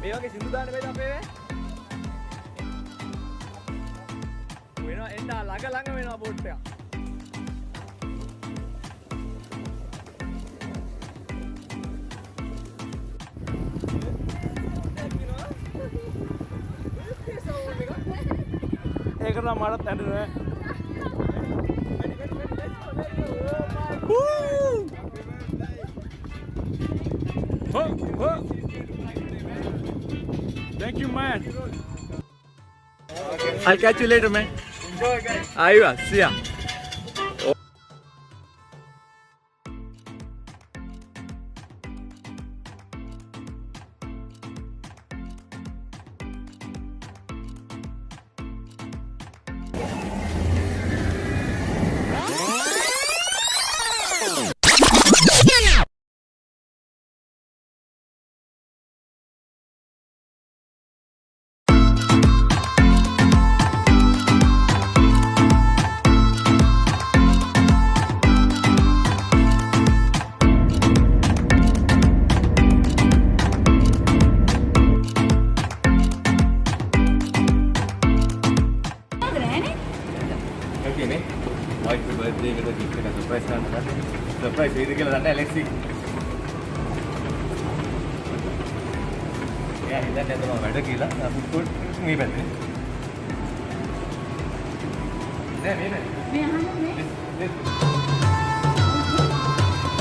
ඒ වගේ සින්දු දාන්න බෑද අපේ වෙනවා එන්න ළඟ වෙනවා බෝට් එක ඒකට නම් මටත් ඇඬුනේ Thank you, man. I'll catch you later, man. Enjoy, guys. Aywa, see ya. birthday with a gift and a surprise surprise ఇది කියලා දන්නේ Alexi. එයා හිතන්නේ අතම වැඩ කියලා අපි ෆුඩ් මේ පැත්තේ. නෑ මේ අහන්නේ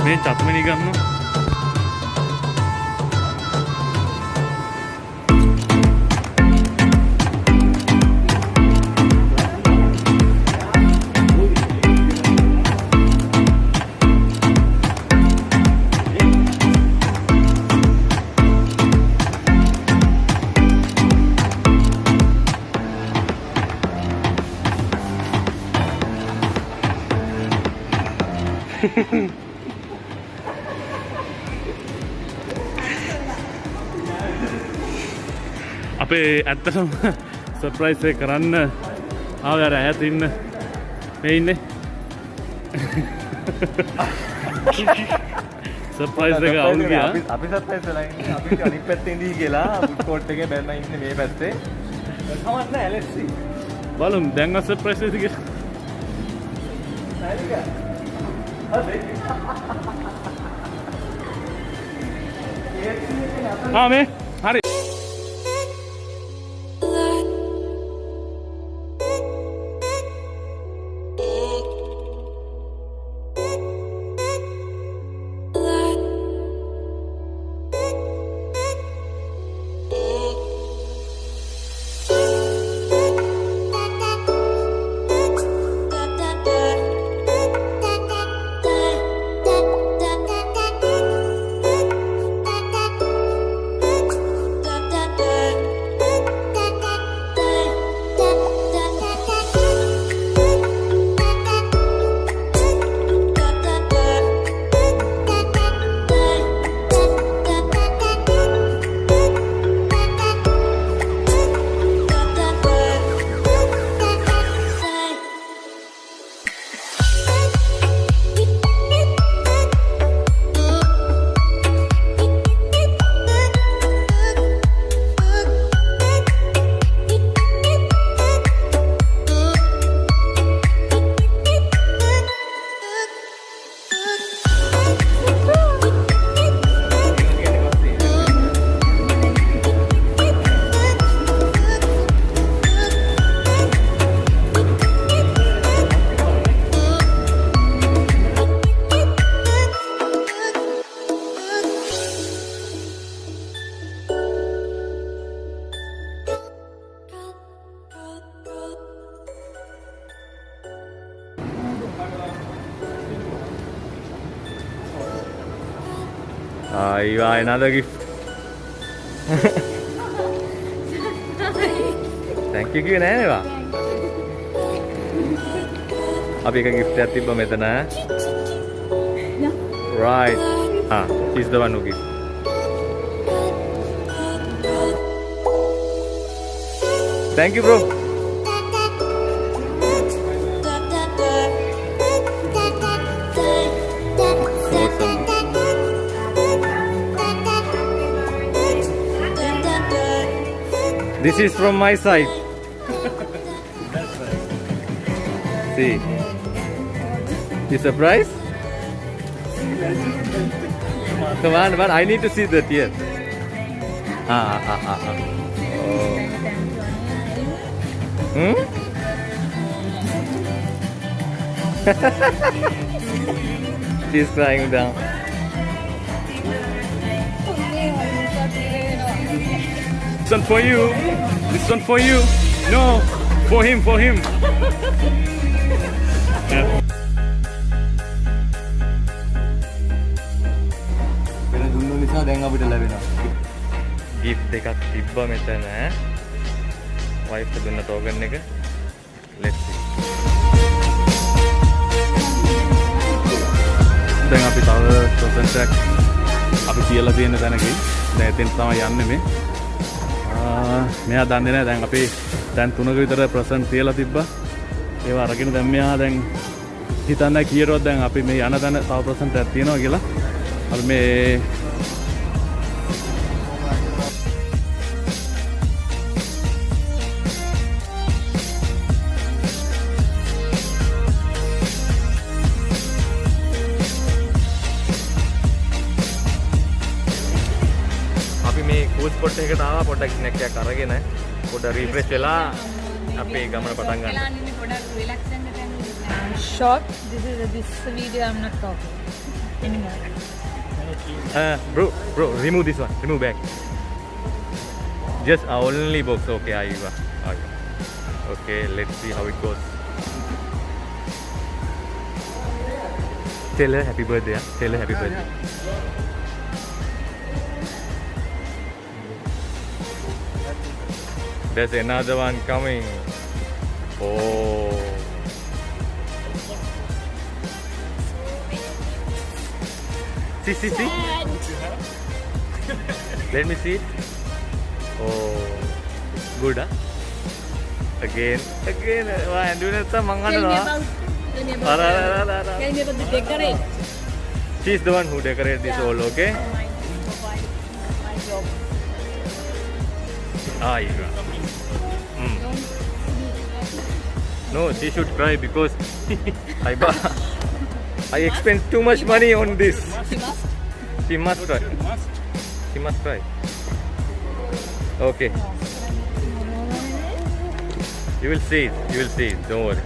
මේ චත්මනි ගන්න. අපේ ඇත්තටම සර්ප්‍රයිස් එක කරන්න ආව යාර ඈත ඉන්න මේ ඉන්නේ සර්ප්‍රයිස් එක අවුල් ගියා අපි සර්ප්‍රයිස් වෙලා ඉන්නේ අපි අනිත් පැත්තේ ඉඳී කියලා ෆුඩ් කෝට් එකේ බැලලා ඉන්නේ මේ පැත්තේ කවන්න නැහැ Alexi බලමු දැන් සර්ප්‍රයිස් එක කියලා නයිද हाँ मैं हरे another gift. Thank you කිව්වේ නෑ නේද? අපි එක gift එකක් තිබ්බා මෙතන. Right. She's the one who gives. Thank you, bro. This is from my side. See. You surprised? Come on, but I need to see that here. Oh. Hmm? She's crying down. This one for you. This one for you. No, for him, for him. Gift එකක් තිබ්බා මෙතන. Wife දුන්න token එක. Let's see. දැන් අපි තව token එකක් අපි කියලා තියෙන තැනකයි. දැන් එතෙන් තමයි යන්නේ මේ. මෙයා දන්නේ නැහැ දැන් අපි දැන් 3ක විතර ප්‍රසන්ට් තියලා තිබ්බා. ඒව අරගෙන දැන් මෙයා දැන් හිතන්නේ කීරොත් දැන් අපි මේ යන තැන තව ප්‍රසන්ට් එකක් තියෙනවා කියලා. අපි මේ ස්පොට් එකකට ආවා පොඩ්ඩක් ස්නැක් එකක් අරගෙන පොඩ්ඩක් රිෆ්‍රෙෂ් වෙලා අපේ ගමන පටන් ගන්න. Short. This video I'm not talking anymore. Bro, remove this one. Remove back. Just only box. Okay, Aiva. Okay, let's see how it goes. Tell her happy birthday. Yeah? Tell her happy birthday. There's another one coming. Oh. See. Let me see. Oh. Good, huh? Again. Wah, and do that some Tell me about the decorate. She's the one who decorated this all, okay? My job. Yeah. No, she should cry because I spent too much money on this. She must cry. She must cry. Okay. You will see it. Don't worry.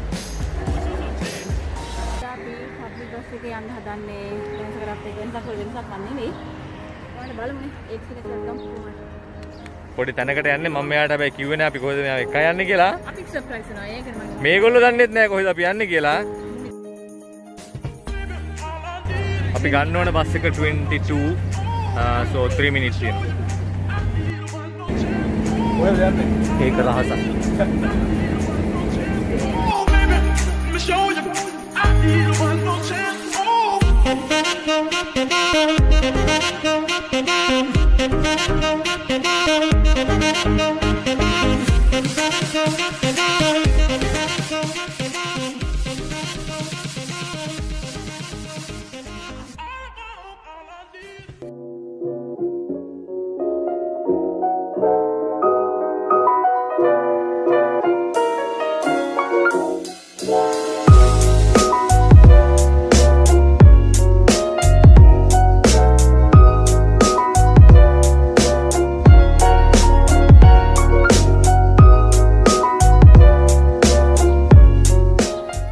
පොඩි තැනකට යන්නේ මම මෙයාට හැබැයි කිව්වේ නෑ අපි කොහෙද මෙයා එක යන්නේ කියලා. අපි සර්ප්‍රයිස් වෙනවා ඒකනේ මම. මේගොල්ලෝ දන්නෙත් නෑ කොහෙද අපි යන්නේ කියලා. අපි ගන්න ඕන බස් එක 22 so 3 minutes තියෙනවා. කොහෙද යන්නේ? ඒක රහසක්.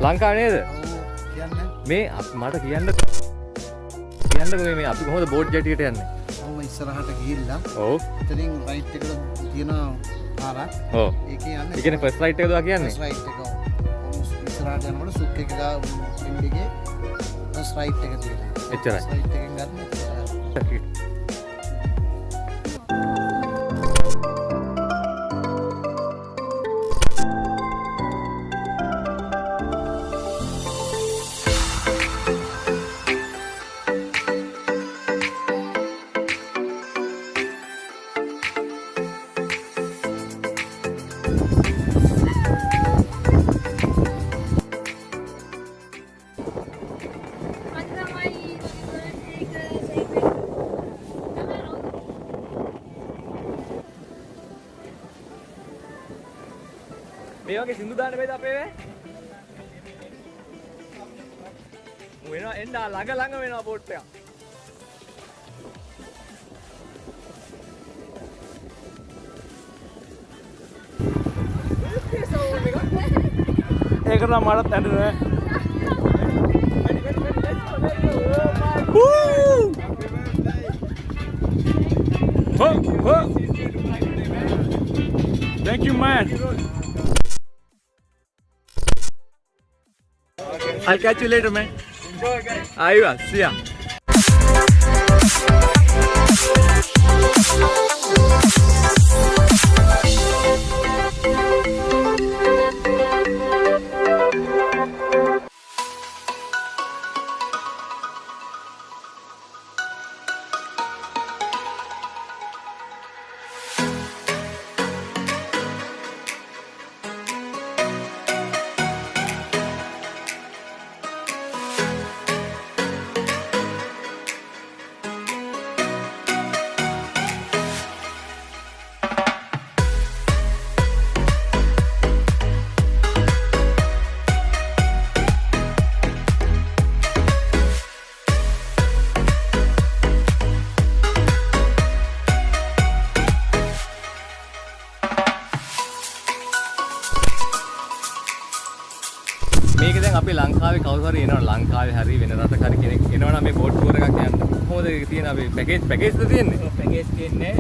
ලංකාව නේද? මේ මට කියන්නකෝ මේ අපි කොහොමද බෝට් ජැටියට යන්නේ? ඔව් ඉස්සරහට ගිහිල්ලා. ඔව්. එතනින් රයිට් එකට තියෙන පාරක්. ඔව්. ඒකේ යන්නේ. ඒ කියන්නේ ෆස්ට් රයිට් එකද කියන්නේ? ෆස්ට් රයිට් එක. ඉස්සරහට යනකොට සුක් එක ගා ඉන්දිගේ ෆස්ට් රයිට් එක තියෙනවා. එච්චරයි. ෆස්ට් රයිට් එකෙන් ගන්න. මේ වගේ සින්දු දාන්න බෑද අපේ වේ? වෙනවා එන්න ළඟ වෙනවා බෝට් එක. ඒක නම් මටත් ඇඬුනේ. Thank you, man. I'll catch you later, man. Enjoy, guys. Aywa, see ya. මේක දැන් අපි ලංකාවේ කවුරු හරි එනවා ලංකාවේ හරි වෙන රටක හරි කෙනෙක් එනවා නම් මේ බෝට් ටුවර් එකක් යන්න කොහොමද ඒක තියෙන අපි පැකේජ්ද තියෙන්නේ? ඔව් පැකේජ් තියෙන්නේ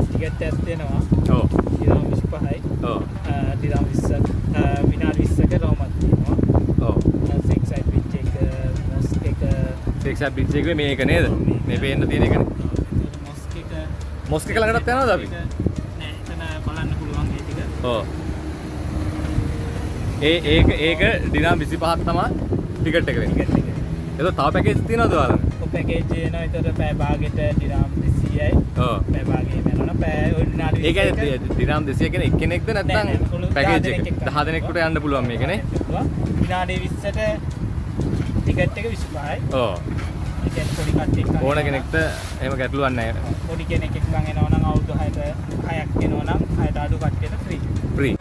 ටිකට් එකක් තියෙනවා. ඔව්. දිනම 25යි. ඔව්. දිනම 20 විනාඩි 20ක රෝමත් තියෙනවා. ඔව්. සෙක්සයිඩ් බිච් එක මොස්ක් එක සෙක්සයිඩ් බිච් එක මේක නේද? මේ පේන්න තියෙන එකනේ. මොස්ක් එක ළඟටත් යනවද අපි? නෑ එතන බලන්න පුළුවන් ඒ ටික. ඔව්. ඒක දිනම් 25ක් තමයි ටිකට් එක වෙන්නේ. ඒක තව පැකේජ් තියෙනවද ඔයාලට? ඔය පැකේජ් එනවා ඒතර පැය භාගෙට දිනම් 200යි. ඔව්. පැය භාගෙ වෙනවා පැය ඔය විනාඩි 20ක. ඒ කියන්නේ දිනම් 200 කියන්නේ එක්කෙනෙක්ද නැත්නම් පැකේජ් එක? 10 දෙනෙක්ට යන්න පුළුවන් මේකනේ. විනාඩි 20ට ටිකට් එක 25යි. ඔව්. ඒ කියන්නේ පොඩි කට්ටියක් ඕන කෙනෙක්ට එහෙම ගැටලුවක් නැහැ. පොඩි කෙනෙක් එක්කන් එනවා නම් අවුරුදු 6ක් එනවා නම් 6ට අඩු කට්ටියට ෆ්‍රී. ෆ්‍රී.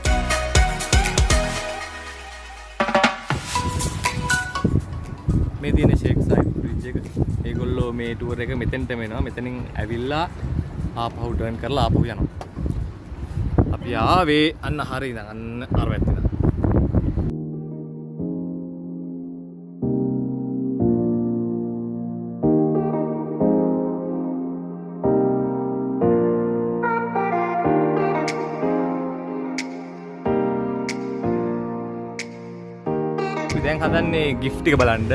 මේ තියෙන ෂේක් සයිඩ් බ්‍රිජ් එක. ඒගොල්ලෝ මේ ටුවර් එක මෙතෙන්ටම එනවා. මෙතනින් ඇවිල්ලා ආපහු ටර්න් කරලා ආපහු යනවා. අපි ආවේ අන්න හරිය ඉඳන් අන්න අර පැත්තේ ඉඳන්. දැන් හදන්නේ ගිෆ්ට් එක බලන්න.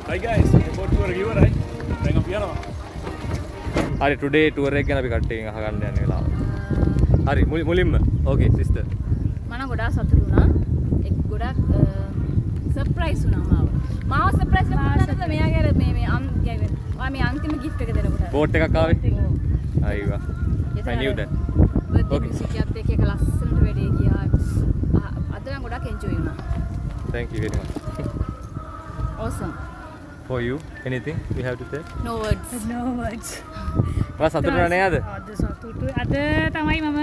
Hi guys, boat tour එක ඉවරයි. දැන් අපි යනවා. හරි ටුඩේ ටුවර් එක ගැන අපි කට්ටියකින් අහගන්න යන වෙලාව. හරි මුලින්ම ඕකේ සිස්ටර්. මම ගොඩාක් සතුටු වුණා. ඒක ගොඩාක් සර්ප්‍රයිස් වුණා මාව සර්ප්‍රයිස් කරන්නද මෙයාගේ මේ මේ අන්තිම gift එක දෙනකොට. බෝට් එකක් ආවේ. අයිවා. I knew that. Birthday music එකත් එක්ක ලස්සනට වැඩේ ගියා. අද නම් ගොඩාක් එන්ජොයි වුණා. Thank you very much. Awesome. For you, anything we have to say? No words. No words. ඔයා සතුටු නෑ නේද? අද සතුටු. අද තමයි මම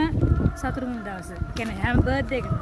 සතුටුම දවස. කියන්නේ හැම බර්ත්ඩේ එකම.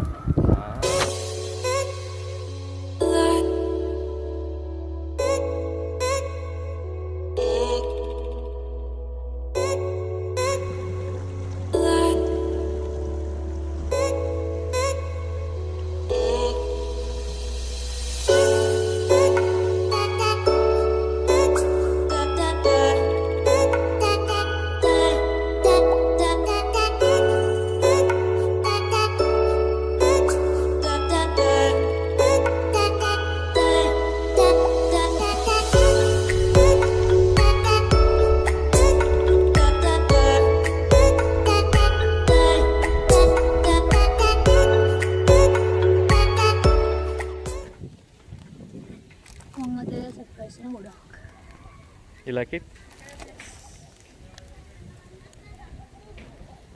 You like it?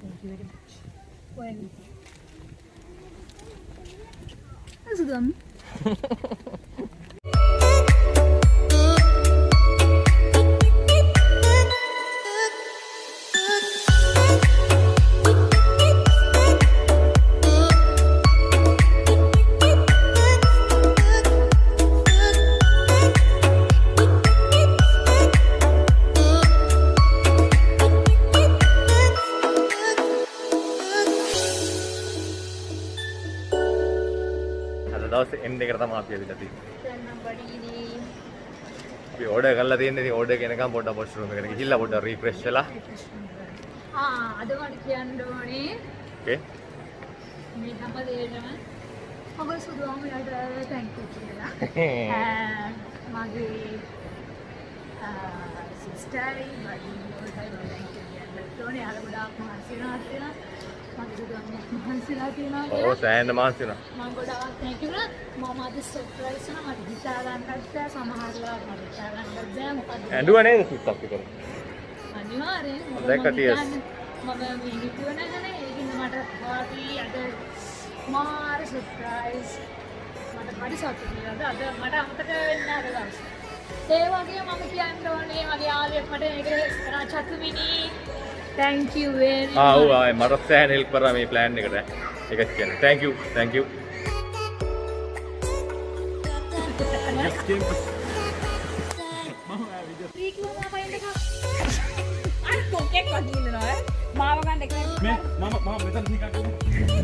Thank you very much. Well, that's good. දවසේ එන්ඩ් එකට තමයි අපි ඇවිල්ලා තියෙන්නේ. දැන් නම් බඩීදී අපි ඕඩර් කරලා තියෙන්නේ. ඉතින් ඕඩර් කෙනකම් පොඩ්ඩක් වොෂ් රූම් එකට ගිහිල්ලා පොඩ්ඩක් රිෆ්‍රෙෂ් වෙලා. අද මට කියන්න ඕනේ ඕකේ. මේ හැම දෙයකම ඔබ සුදුවමලට තැන්ක් යූ කියලා. මගේ සිස්ටර්යි බඩී තැන්ක් යූ කියන්න ඕනේ. අර ගොඩාක් මහන්සි වෙනවා කියලා. මගේ සුදුවම මහන්සිලා තියෙනවා කියලා. ඔව් සෑහෙන මහන්සි වෙනවා. මම ගොඩාක් තැන්ක් යූ කරා. මම අද සර්ප්‍රයිස් වුණා. මට හිතා ගන්නත් බැහැ. සමහරවල් මට හිතා ගන්නත් බැහැ. මොකද ඇඬුවා නේද සුත්තක් විතර? අනිවාර්යෙන් දැක්ක ටියර්ස්. මම මේ හිතුව නැහනේ. ඒකින්ද මට වාටි අද මාර සර්ප්‍රයිස්. මට හරි සතුටුයි. අද මට අමතක වෙන්නේ නැහැ දවස්. ඒ වගේ මම කියන්න ඕනේ මගේ යාළුවෙක් මට මේක චතුමිනි thank you very much. ඔව් මට සෑහෙන හෙල්ප් කරා මේ ප්ලෑන් එකට. ඒකත් කියන්නේ. thank you. අර කොකෙක් වගේ ඉන්නවා මාව ගන්න එක මම මෙතන නිකන්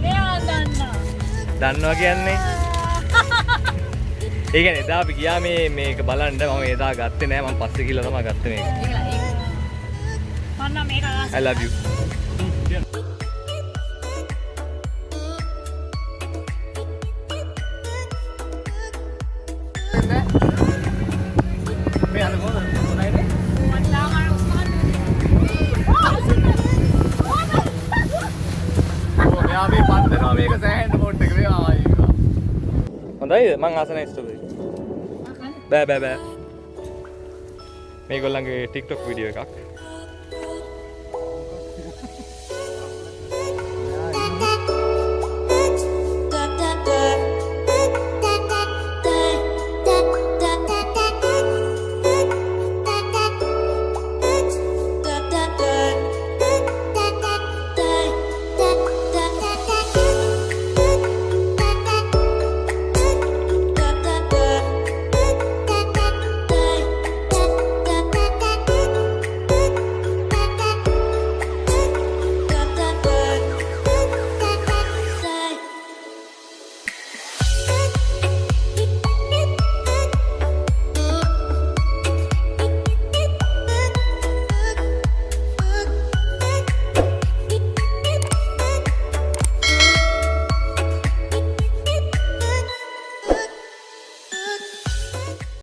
මෙයා දන්නා දන්නවා කියන්නේ. ඒ කියන්නේ එදා අපි ගියා මේක බලන්න. මම එදා ගත්තේ නෑ. මම පස්සේ ගිහලා තමයි ගත්තේ මේක. මන්න මේක I love you. මේ අර මොනවද? මොනයිනේ? මෙයා මේ පන්දනවා මේක සෑහෙන්න පොට් එක වේවා ආයි. හොඳයිද? මං ආසනයි ස්ටෝරි. බෑ. මේගොල්ලන්ගේ TikTok වීඩියෝ එකක්.